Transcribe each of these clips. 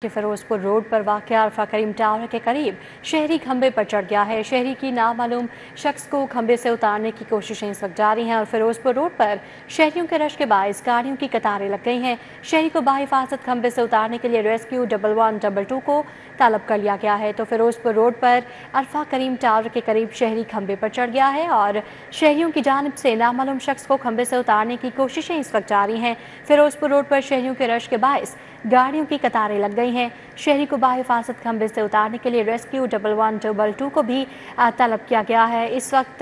कि फिरोजपुर रोड पर वाक़या अल्फा करीम टावर के करीब शहरी खंबे पर चढ़ गया है। शहरी की नामालूम शख्स को खंबे से उतारने की कोशिशें इस वक्त जारी हैं और फिरोजपुर रोड पर शहरियों के रश के बायस गाड़ियों की कतारें लग गई हैं। शहरी को बाहिफाजत खंबे से उतारने के लिए रेस्क्यू 1122 को तलब कर लिया गया है। तो फिरोजपुर रोड पर अल्फा करीम टावर के करीब शहरी खंबे पर चढ़ गया है और शहरियों की जानिब से नामालूम शख्स को खंबे से उतारने की कोशिशें इस वक्त जारी हैं। फिरोजपुर रोड पर शहरियों के रश के बायस गाड़ियों की कतारें लग गई हैं। शहरी को बाहिफाजत खंबे से उतारने के लिए रेस्क्यू 1122 को भी तलब किया गया है। इस वक्त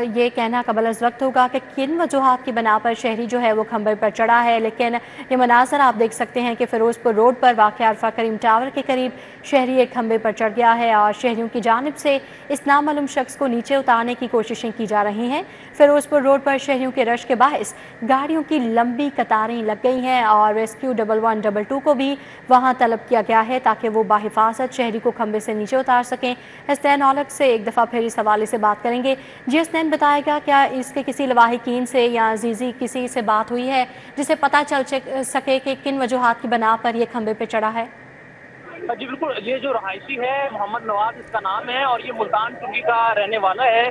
ये कहना कबल अज़ वक्त होगा कि किन वजूहात की बना पर शहरी जो है वो खंबे पर चढ़ा है, लेकिन ये मनाज़र आप देख सकते हैं कि फिरोजपुर रोड पर वाक़या अल्फा करीम टावर के करीब शहरी एक खंबे पर चढ़ गया है और शहरियों की जानिब से इस नामालूम शख्स को नीचे उतारने की कोशिशें की जा रही हैं। फिरोजपुर रोड पर शहरियों के रश के बायस गाड़ियों की लंबी कतारें लग गई हैं और रेस्क्यू 1122 को भी वहां तलब किया गया है ताकि वो बाहिफाजत शहरी को खंबे से नीचे उतार सकें। हसनैन औलख से एक दफ़ा फिर इस हवाले से बात करेंगे। जी हसनैन, बताएगा क्या इसके किसी लवाहिकीन से या अजीज़ी किसी से बात हुई है जिसे पता चल सके कि किन वजूहात की बना पर यह खंबे पर चढ़ा है? जी बिल्कुल, ये जो रहायशी है मोहम्मद नवाज इसका नाम है और ये मुल्तान टुंगी का रहने वाला है।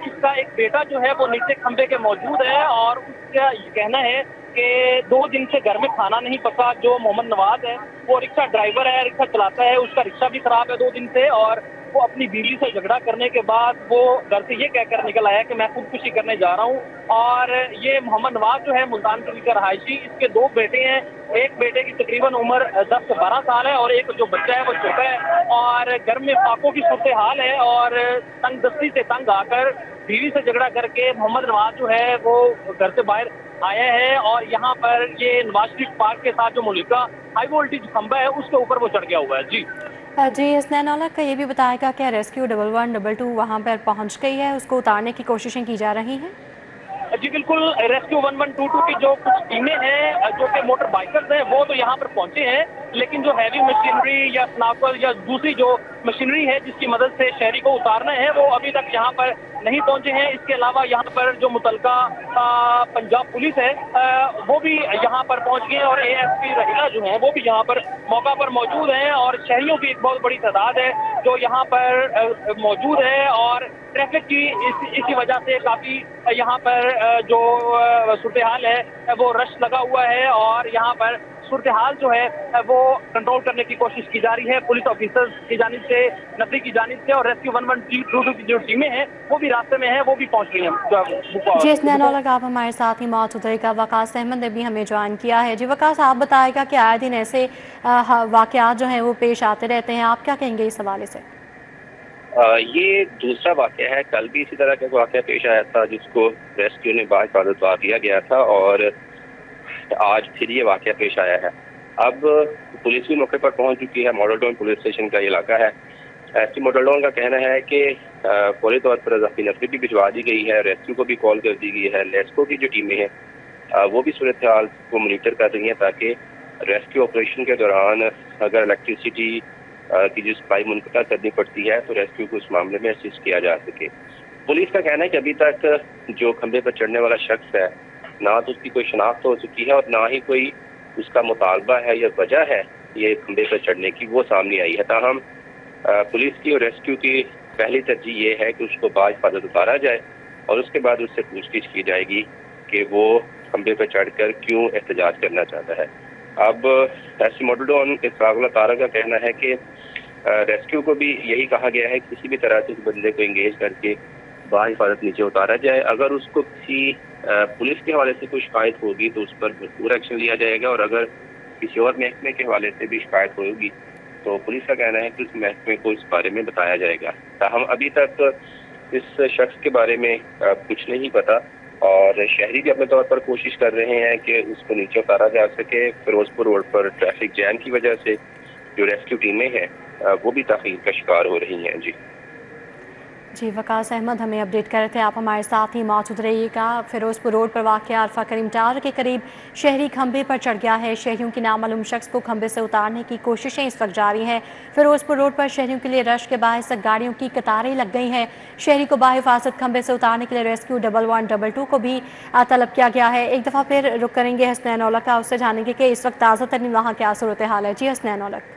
इसका एक बेटा जो है वो नीचे खंबे के मौजूद है और उसका ये कहना है कि 2 दिन से घर में खाना नहीं पका। जो मोहम्मद नवाज है वो रिक्शा ड्राइवर है, रिक्शा चलाता है, उसका रिक्शा भी खराब है 2 दिन से और वो अपनी बीवी से झगड़ा करने के बाद वो घर से ये कहकर निकल आया कि मैं खुदकुशी करने जा रहा हूँ। और ये मोहम्मद नवाज जो है मुल्तान टुंगी का रहायशी, इसके 2 बेटे हैं। एक बेटे की तकरीबन उम्र 10 से 12 साल है और एक जो बच्चा है वो छोटा है और घर में फाकों की सूरत हाल है और तंग दस्ती से तंग आकर बीवी से झगड़ा करके मोहम्मद नवाज जो है वो घर से बाहर आया है और यहाँ पर ये नवाज शरीफ पार्क के साथ जो मुल्का हाई वोल्टेज खंबा है उसके ऊपर वो चढ़ गया हुआ है। जी हसनैन औलख का ये भी बताएगा क्या रेस्क्यू 1122 वहाँ पर पहुँच गई है, उसको उतारने की कोशिशें की जा रही हैं? जी बिल्कुल, रेस्क्यू 1122 की जो कुछ टीमें हैं जो कि मोटर बाइकर्स हैं वो तो यहाँ पर पहुंचे हैं, लेकिन जो हैवी मशीनरी या स्नापर या दूसरी जो मशीनरी है जिसकी मदद से शहरी को उतारना है वो अभी तक यहाँ पर नहीं पहुंचे हैं। इसके अलावा यहाँ पर जो मुतलका पंजाब पुलिस है वो भी यहाँ पर पहुंच गए हैं और ASP रहीला जो है वो भी यहाँ पर मौका पर मौजूद हैं और शहरियों की एक बहुत बड़ी तादाद है जो यहाँ पर मौजूद है और ट्रैफिक की इसी वजह से काफ़ी यहाँ पर जो सूरत हाल है वो रश लगा हुआ है और यहाँ पर सूरत हाल जो है वो कंट्रोल करने की कोशिश की जा रही है पुलिस ऑफिसर्स की जानिब से, नफरी की जानिब से, और रेस्क्यू 1122 की जो टीमें हैं वो भी रास्ते में हैं, वो भी पहुंच गई हैं। जी हसनैन औलख, आप हमारे साथ ही मौजूद रहेगा। वकास अहमद ने भी हमें ज्वाइन किया है। जी वकास, आप बताएगा कि आए दिन ऐसे वाक़यात जो हैं वो पेश आते रहते हैं, आप क्या कहेंगे इस हवाले से? ये दूसरा वाक़या है। कल भी इसी तरह का वाक़या पेश आया था जिसको रेस्क्यू ने बाहिफाजत उतार दिया गया था और आज फिर ये वाक़या पेश आया है। अब पुलिस भी मौके पर पहुंच चुकी है। मॉडल टाउन पुलिस स्टेशन का ये इलाका है। एसपी मॉडल टाउन का कहना है कि फौरी तौर पर अज़ाफ़ी नफरी भी भिजवा दी गई है, रेस्क्यू को भी कॉल कर दी गई है। लेस्को की जो टीमें हैं वो भी सूरत हाल को मॉनिटर कर रही हैं ताकि रेस्क्यू ऑपरेशन के दौरान अगर इलेक्ट्रिसिटी की जो सप्लाई मुनक़ता करनी पड़ती है तो रेस्क्यू को उस मामले में असिस्ट किया जा सके। पुलिस का कहना है कि अभी तक जो खंबे पर चढ़ने वाला शख्स है ना तो उसकी कोई शनाख्त हो चुकी है और ना ही कोई उसका मुतालबा है या वजह है ये खंबे पर चढ़ने की वो सामने आई है। ताहम पुलिस की और रेस्क्यू की पहली तरजीह ये है कि उसको बाहिफाजत उतारा जाए और उसके बाद उससे पूछताछ की जाएगी कि वो खंबे पर चढ़कर क्यों एहतजाज करना चाहता है। अब एसपी मॉडल टाउन इसरार तारा का कहना है कि रेस्क्यू को भी यही कहा गया है कि किसी भी तरह से उस बंदे को इंगेज करके बाहिफाजत नीचे उतारा जाए। अगर उसको किसी पुलिस के हवाले से कोई शिकायत होगी तो उस पर भरपूर एक्शन लिया जाएगा और अगर किसी और महकमे के हवाले से भी शिकायत होगी तो पुलिस का कहना है कि उस महकमे को इस बारे में बताया जाएगा। हम अभी तक इस शख्स के बारे में कुछ नहीं पता और शहरी भी अपने तौर पर कोशिश कर रहे हैं कि उसको नीचे उतारा जा सके। फिरोजपुर रोड पर ट्रैफिक जैम की वजह से जो रेस्क्यू टीमें हैं वो भी ताख़ीर का शिकार हो रही हैं। जी, वकास अहमद हमें अपडेट कर रहे थे, आप हमारे साथ ही मौजूद रहिएगा। फिरोजपुर रोड पर वाक़या अल्फा करीम टावर के करीब शहरी खंबे पर चढ़ गया है। शहरियों की नामालूम शख्स को खंबे से उतारने की कोशिशें इस वक्त जारी हैं। फिरोजपुर रोड पर शहरियों के लिए रश के बायस गाड़ियों की कतारें लग गई हैं। शहरी को बाहिफाजत खंबे से उतारने के लिए रेस्क्यू 1112 को भी तलब किया गया है। एक दफ़ा फिर रुक करेंगे हसनैन औलख का, उससे जानेंगे कि इस वक्त ताज़ा तरीन वहाँ क्या सूरत हाल है। जी हसनैन औलख।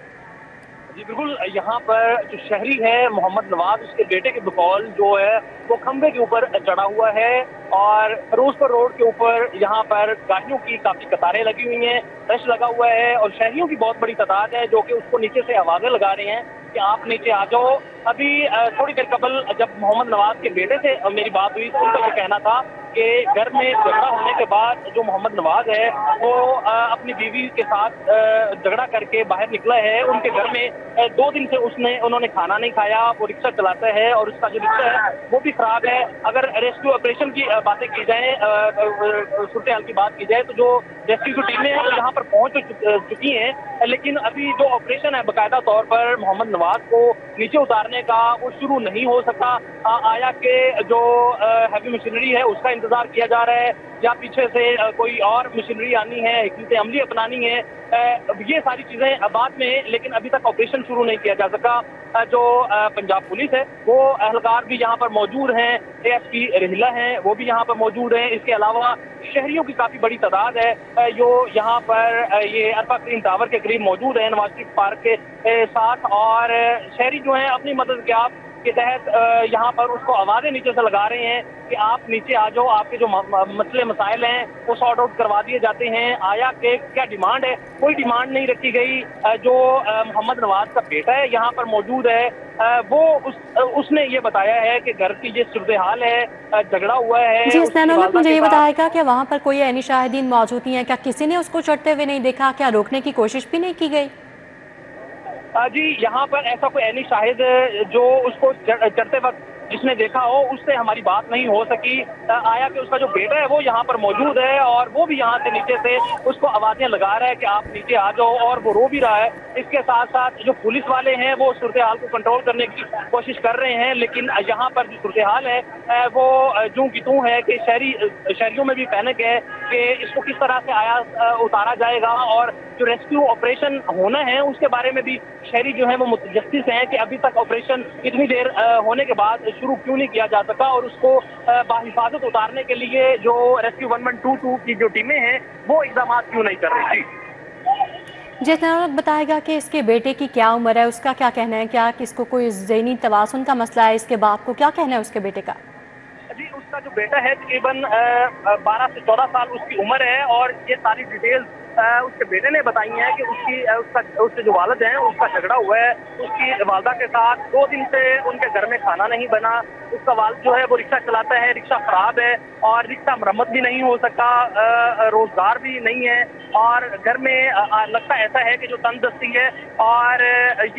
जी बिल्कुल, यहाँ पर जो शहरी है मोहम्मद नवाज, उसके बेटे के बकौल जो है वो खंबे के ऊपर चढ़ा हुआ है और फिरोजपुर रोड के ऊपर यहाँ पर गाड़ियों की काफी कतारें लगी हुई हैं, रश लगा हुआ है और शहरियों की बहुत बड़ी तादाद है जो कि उसको नीचे से आवाजें लगा रहे हैं कि आप नीचे आ जाओ। अभी थोड़ी देर कबल जब मोहम्मद नवाज के बेटे से मेरी बात हुई तो उनका ये कहना था कि घर में झगड़ा होने के बाद जो मोहम्मद नवाज है वो अपनी बीवी के साथ झगड़ा करके बाहर निकला है। उनके घर में 2 दिन से उन्होंने खाना नहीं खाया, वो रिक्शा चलाता है और उसका जो रिक्शा है वो भी खराब है। अगर रेस्क्यू ऑपरेशन की बातें की जाए, सूरत हाल की बात की जाए तो जो रेस्क्यू की टीमें हैं वो यहाँ पर पहुंच चुकी हैं, लेकिन अभी जो ऑपरेशन है बाकायदा तौर पर मोहम्मद नवाज को नीचे उतारने का वो शुरू नहीं हो सका। आया के जो हैवी मशीनरी है उसका इंतजार किया जा रहा है या पीछे से कोई और मशीनरी आनी है, हिकमत अमली अपनानी है, ये सारी चीजें बाद में, लेकिन अभी तक ऑपरेशन शुरू नहीं किया जा सका। जो पंजाब पुलिस है वो एहलकार भी यहाँ पर मौजूद हैं, ASP रहीला हैं वो भी यहाँ पर मौजूद हैं। इसके अलावा शहरियों की काफी बड़ी तादाद है जो यहाँ पर ये अल्फा करीम टावर के करीब मौजूद है नवाज शरीफ पार्क के साथ, और शहरी जो है अपनी मदद के आप के तहत यहाँ पर उसको आवाजें नीचे से लगा रहे हैं कि आप नीचे आ जाओ, आपके जो मसले मसाइल हैं वो सॉर्ट आउट करवा दिए जाते हैं। आया के क्या डिमांड है, कोई डिमांड नहीं रखी गई। जो मोहम्मद नवाज का बेटा है यहाँ पर मौजूद है, वो उसने ये बताया है कि घर की ये सूरत हाल है, झगड़ा हुआ है। जी हसनैन औलख, मुझे ये बताएगा कि वहाँ पर कोई ऐनी शाहिदीन मौजूद नहीं है, क्या किसी ने उसको चढ़ते हुए नहीं देखा, क्या रोकने की कोशिश भी नहीं की गई? जी यहाँ पर ऐसा कोई ऐनी शाहिद जो उसको चढ़ते वक्त जिसने देखा हो उससे हमारी बात नहीं हो सकी। आया कि उसका जो बेटा है वो यहाँ पर मौजूद है और वो भी यहाँ से नीचे से उसको आवाजें लगा रहा है कि आप नीचे आ जाओ, और वो रो भी रहा है। इसके साथ साथ जो पुलिस वाले हैं वो सूरत हाल को कंट्रोल करने की कोशिश कर रहे हैं, लेकिन यहाँ पर जो सूरत हाल है वो जूं की तूं है कि शहरियों में भी पैनिक है कि इसको किस तरह से उतारा जाएगा, और जो रेस्क्यू ऑपरेशन होना है उसके बारे में भी शहरी जो है वो मुतजस्सिस हैं कि अभी तक ऑपरेशन इतनी देर होने के बाद शुरू क्यों नहीं किया जा सका, और उसको बाहिफाजत उतारने के लिए जो रेस्क्यू 1122 की जो टीमें हैं वो इक़दाम क्यों नहीं कर रही थी। जितना बताएगा कि इसके बेटे की क्या उम्र है, उसका क्या कहना है, क्या इसको कोई ज़हनी तवाज़ुन का मसला है, इसके बाप को क्या कहना है उसके बेटे का? जी उसका जो बेटा है तकरीबन 12 से 14 साल उसकी उम्र है, और ये सारी डिटेल्स उसके बेटे ने बताई हैं कि उसके जो वालिद हैं उसका झगड़ा हुआ है उसकी वालदा के साथ। 2 दिन से उनके घर में खाना नहीं बना। उसका वालिद जो है वो रिक्शा चलाता है, रिक्शा खराब है और रिक्शा मरम्मत भी नहीं हो सका, रोजगार भी नहीं है, और घर में लगता ऐसा है कि जो तंदुरुस्ती है। और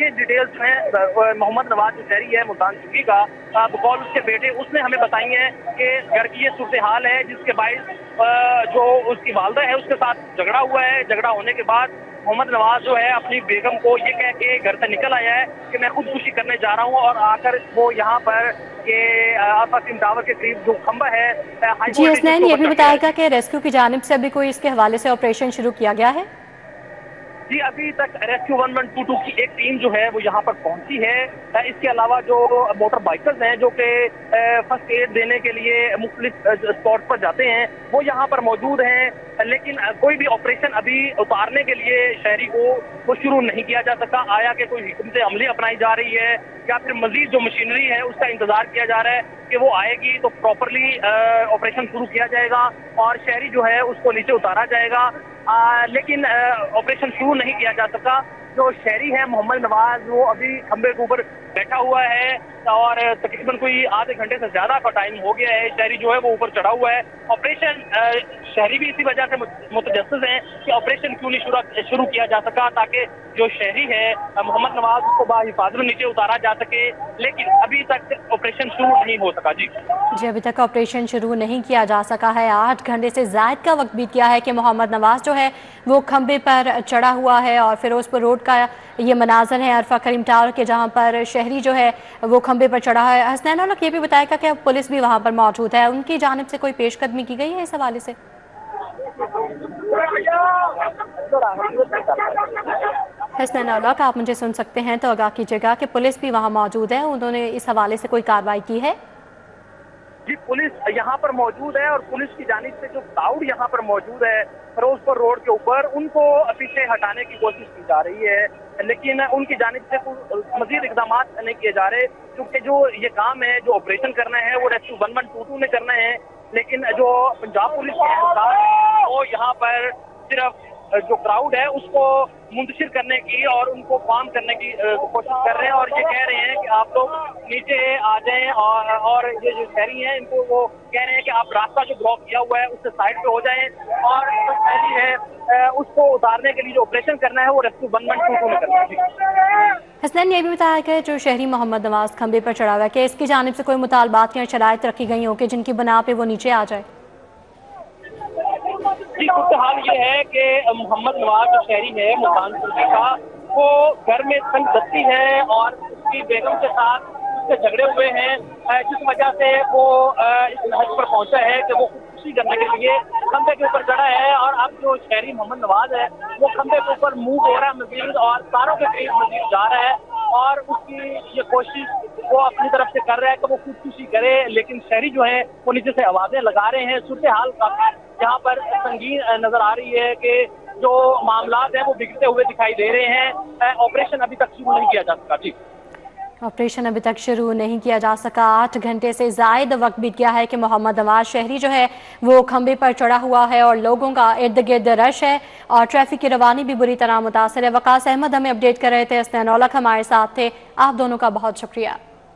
ये डिटेल्स जो है मोहम्मद नवाज जो शहरी है मुल्तान चुंगी का बकौल उसके बेटे, उसने हमें बताई है कि घर की ये सूरत हाल है जिसके बाइस जो उसकी वालदा है उसके साथ झगड़ा हुआ है। झगड़ा होने के बाद मोहम्मद नवाज जो है अपनी बेगम को ये कह के घर से निकल आया है कि मैं खुदकुशी करने जा रहा हूँ, और आकर वो यहाँ पर ये अल्फा करीम टावर के करीब जो खंबा है। जी हसनैन, ये भी बताएगा कि रेस्क्यू की जानिब से अभी कोई इसके हवाले से ऑपरेशन शुरू किया गया है? जी अभी तक रेस्क्यू 1122 की एक टीम जो है वो यहाँ पर पहुंची है। इसके अलावा जो मोटर बाइकर्स हैं जो कि फर्स्ट एड देने के लिए मुख्तलिफ स्पॉट पर जाते हैं वो यहाँ पर मौजूद हैं, लेकिन कोई भी ऑपरेशन अभी उतारने के लिए शहरी को वो शुरू नहीं किया जा सका। आया कि कोई हिकमत अमली अपनाई जा रही है या फिर मजीद जो मशीनरी है उसका इंतजार किया जा रहा है कि वो आएगी तो प्रॉपरली ऑपरेशन शुरू किया जाएगा और शहरी जो है उसको नीचे उतारा जाएगा। लेकिन ऑपरेशन शुरू नहीं किया जा सका। जो शहरी है मोहम्मद नवाज वो अभी खंबे के ऊपर बैठा हुआ है और तकरीबन कोई आधे घंटे से ज्यादा का टाइम हो गया है। शहरी जो है वो ऊपर चढ़ा हुआ है। ऑपरेशन शहरी भी इसी वजह से मुतजस्सिस हैं कि ऑपरेशन क्यों नहीं शुरू किया जा सका ताकि जो शहरी है मोहम्मद नवाज को बाहिफाजत नीचे उतारा जा सके, लेकिन अभी तक ऑपरेशन शुरू नहीं हो सका। जी अभी तक ऑपरेशन शुरू नहीं किया जा सका है। 8 घंटे से ज़ायद का वक्त बीत गया है कि मोहम्मद नवाज जो है वो खंबे पर चढ़ा हुआ है और फिरोजपुर रोड रोड का ये मनाजर है अरफा करीम टावर के, जहाँ पर शहरी जो है वो खंबे पर चढ़ा है। हसनैन औलख ये भी बताएगा कि अब पुलिस भी वहाँ पर मौजूद है, उनकी जानिब से कोई पेशकदमी की गई है इस हवाले से? हसनैन औलख, आप मुझे सुन सकते हैं तो आगाह कीजिएगा कि पुलिस भी वहाँ मौजूद है, उन्होंने इस हवाले से कोई कार्रवाई की है? जी, पुलिस यहाँ पर मौजूद है और पुलिस की जानिब से जो क्राउड यहाँ पर मौजूद है फिरोजपुर रोड के ऊपर, उनको पीछे हटाने की कोशिश की जा रही है, लेकिन उनकी जानिब से मजीद इकदाम नहीं किए जा रहे, क्योंकि जो ये काम है, जो ऑपरेशन करना है वो रेस्क्यू 1122 ने करना है, लेकिन जो पंजाब पुलिस के एहसास है वो यहाँ पर सिर्फ जो क्राउड है उसको मुंतशिर करने की और उनको काम करने की कोशिश कर रहे हैं, और ये कह रहे हैं कि आप लोग नीचे आ जाएं, और ये जो शहरी हैं इनको वो कह रहे हैं कि आप रास्ता जो ब्लॉक किया हुआ है उससे साइड पे हो जाएं, और जो शहरी है उसको उतारने के लिए जो ऑपरेशन करना है वो रेस्क्यू 1122 में करना है। हसनैन, ये भी बताया गया जो शहरी मोहम्मद नवाज खंबे पर चढ़ा हुआ है कि इसकी जानिब से कोई मुतालबात या शराइत रखी गई हो कि जिनकी बना पे वो नीचे आ जाए? जी, हाल ये है कि मोहम्मद नवाज जो शहरी है मुल्तान तुर्की का, वो घर में तंग दस्ती है और उसकी बेगम के साथ उससे झगड़े हुए हैं, जिस वजह से वो इस हद पर पहुंचा है कि वो खुदकुशी करने के लिए खंबे के ऊपर चढ़ा है। और अब जो शहरी मोहम्मद नवाज है वो खंबे के ऊपर मूव हो रहा है मजीद, और तारों के करीब मजीद जा रहा है, और उसकी ये कोशिश वो अपनी तरफ से कर रहा है कि वो खुदकुशी करे, लेकिन शहरी जो है वो नीचे से आवाजें लगा रहे हैं। सूरत हाल काफी यहाँ पर संगीन नजर आ रही है कि जो मामलात हैं वो बिगड़ते हुए दिखाई दे रहे हैं। ऑपरेशन अभी तक शुरू नहीं किया जा सका। जी, ऑपरेशन अभी तक शुरू नहीं किया जा सका। 8 घंटे से ज़ायद वक्त बीत गया है कि मोहम्मद नवाज शहरी जो है वो खंबे पर चढ़ा हुआ है और लोगों का इर्द गिर्द रश है और ट्रैफिक की रवानी भी बुरी तरह मुतासर है। वकास अहमद हमें अपडेट कर रहे थे, हसनैन औलख हमारे साथ थे। आप दोनों का बहुत शुक्रिया।